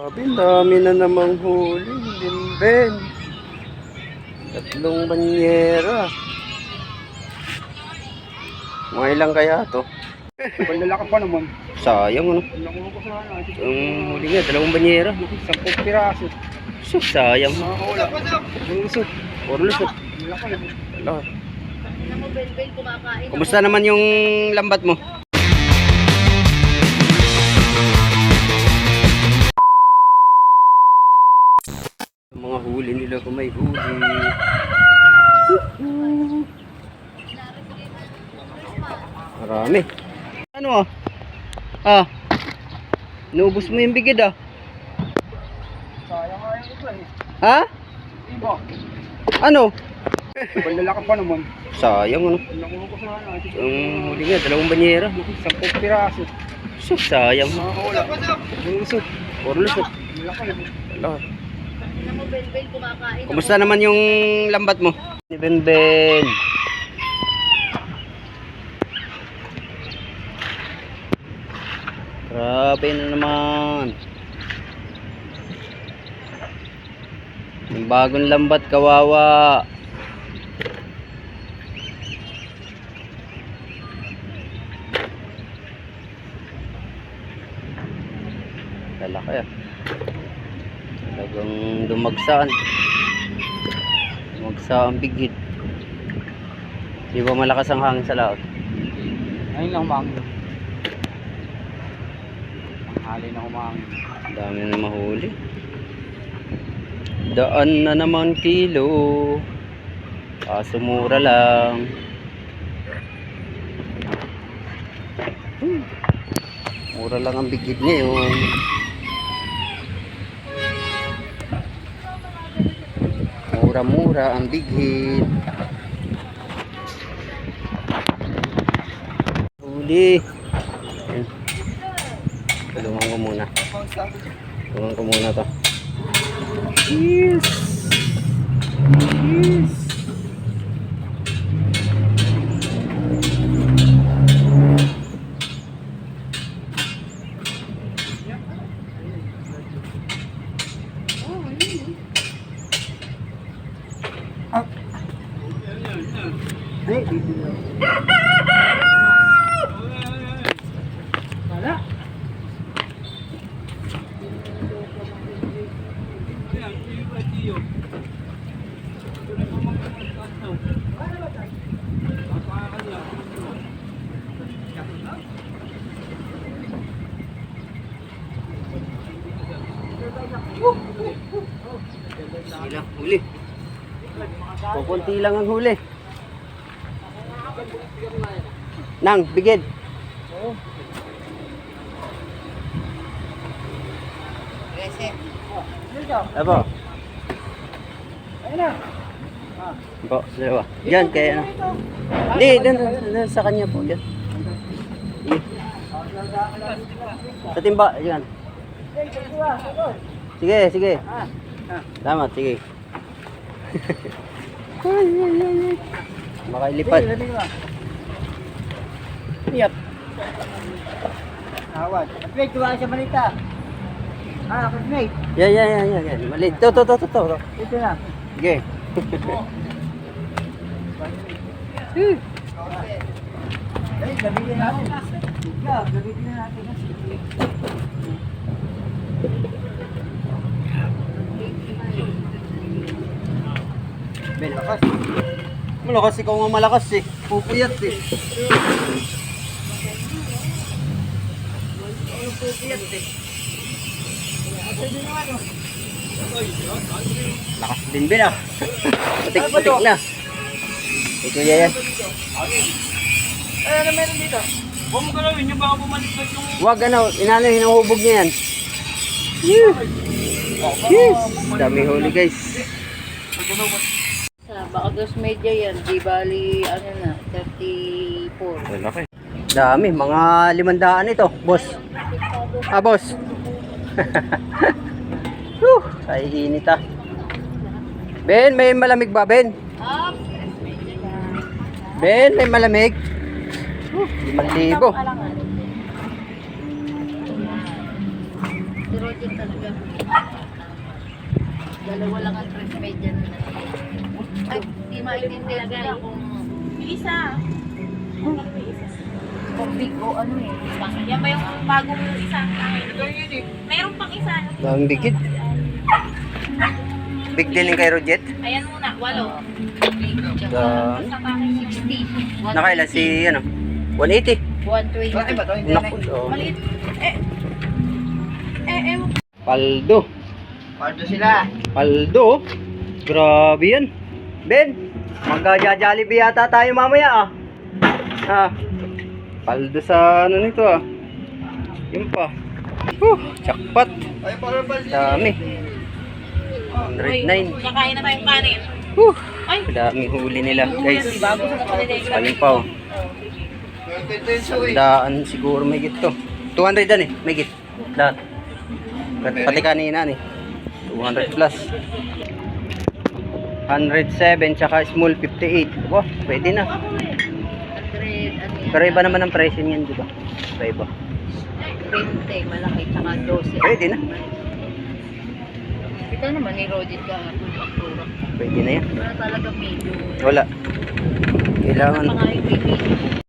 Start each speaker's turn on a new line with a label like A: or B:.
A: Grabe, dami na namang huli. Dimben. 3 banyera. Mga ilang kaya to?
B: Lalaki pa naman.
A: Sayang ano.
B: Nakuha ko sana.
A: Ang huli nga, 2 banyera.
B: 10 piraso.
A: So, sayang.
B: Makakawala.
A: Lusot. Puro lusot.
B: Malaki.
A: Wala. Kumusta naman yung lambat mo? Mga huli nila kung may huli. Marami. Ano ah? Naubos mo yung bigid ah.
B: Sayang nga yung iba eh.
A: Ha?
B: Iba.
A: Ano?
B: Lalaki pa naman.
A: Sayang ano.
B: Nakuha ko sana.
A: Ang huli nga, 2 banyera.
B: 10 piraso.
A: So, sayang.
B: Makakawala.
A: Lusot. Puro lusot.
B: Malaki.
A: Wala. Kumusta naman yung lambat mo? Ni Benben. Grabe na naman. Yung bagong lambat, kawawa. Lalaki ah. Talagang dumagsaan. Dumagsa ang bigid. Di ba malakas ang hangin sa laot?
B: Ayun lang umangin. Ang hali na umangin.
A: Dami na mahuli. Daan na naman kilo. Kaso mura lang. Mura lang ang bigid ngayon. Mura-mura ang bigid. Huli. Ayan. Tulungan ko muna. Tulungan ko muna to. Yes. Yes.
B: Hey, wala.
A: Sila, huli. Kukunti lang ang huli. Nang, bigid. Apo.
B: Ayun na.
A: Po, dalawa. Diyan, kaya ano. Hindi, doon sa kanya po. Diyan. Sa timba, diyan. Sige, sige. Salamat, sige. Makailipad.
B: Yep. Awad. Wait, tuwa sa balita. Wait.
A: Yan. Mali. To.
B: Ito na.
A: Sige.
B: Ay, gamitin natin. Gamitin na natin.
A: Ben, lakas. Malakas ikaw nga malakas eh. Pupuyat eh. Pupuyat eh. Lakas din Ben ah. Putik-putik na. Ito yan.
B: Ano meron dito? Huwag mo galawin yung baka bumaliktad yung...
A: Wag ano, inano hinuhubog niya yan. Yes. Dami huli guys.
C: Sa Bakados Media yan, di bali, ano na, 34.
A: Malaki. Dami, mga 500 ito, boss. Boss. Ay, init ah. Ben, may malamig ba, Ben? Ben, may malamig? 5,000.
C: Si Roger talaga. Dalawa lang ang tres media na. Ay, di maintindihan nila kung
D: Isa.
C: kung big o ano eh.
D: Yan ba yung bagong isa? Mayroon pang isa.
A: Ang dikit. Big din yung kay Rojet.
D: Ayan muna, 8.
C: Big, tsaka
A: Dami.
D: Sa bakit?
C: 60.
A: Nakailan si, ano, 180.
C: 120.
B: Bakit ba ito? Hindi
A: Naku, oh.
D: Maliit.
A: Paldo.
B: Pardo sila.
A: Paldo. Grabe yan. Ben, magka-Jollibee yata tayo mamaya ah. Ah. Paldo sa ano nito ah. Yun pa. Jackpot.
B: Ay, parang ba
A: Dami. 109.
D: Nakain na tayong kanin. Ay,
A: Daming huli nila guys.
D: bago sa kapaliday.
A: Palimpaw. Sandaan siguro may git to. 200 dan eh, may git. Lahat. Pati kanina ni. 200 plus. 107 tsaka small 58. Wah, pwede na.
C: 100, ano yan?
A: Pero iba naman ang presyo niyan, di ba? Iba.
C: 20, malaki, tsaka 12.
A: Pwede na.
C: Ito naman ni Rodit ka.
A: Pwede na yan.
C: Wala talaga medium.
A: Wala. Kailangan
C: Pa nga yung may medium.